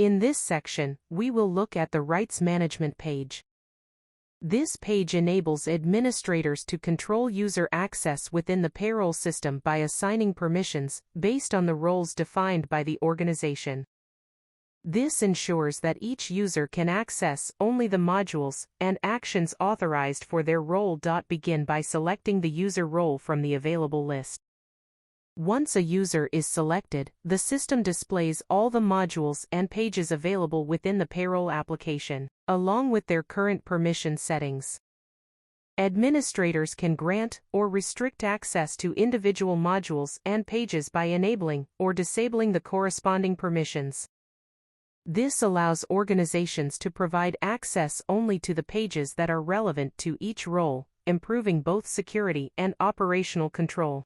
In this section, we will look at the Rights Management page. This page enables administrators to control user access within the payroll system by assigning permissions based on the roles defined by the organization. This ensures that each user can access only the modules and actions authorized for their role. Begin by selecting the user role from the available list. Once a user is selected, the system displays all the modules and pages available within the payroll application, along with their current permission settings. Administrators can grant or restrict access to individual modules and pages by enabling or disabling the corresponding permissions. This allows organizations to provide access only to the pages that are relevant to each role, improving both security and operational control.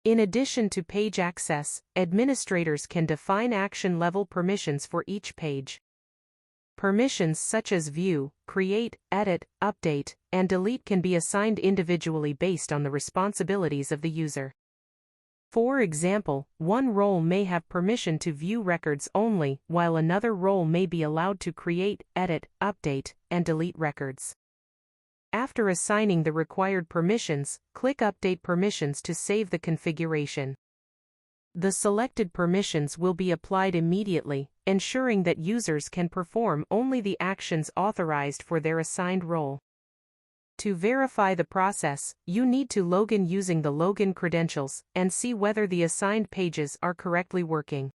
In addition to page access, administrators can define action-level permissions for each page. Permissions such as view, create, edit, update, and delete can be assigned individually based on the responsibilities of the user. For example, one role may have permission to view records only, while another role may be allowed to create, edit, update, and delete records. After assigning the required permissions, click Update Permissions to save the configuration. The selected permissions will be applied immediately, ensuring that users can perform only the actions authorized for their assigned role. To verify the process, you need to log in using the login credentials and see whether the assigned pages are correctly working.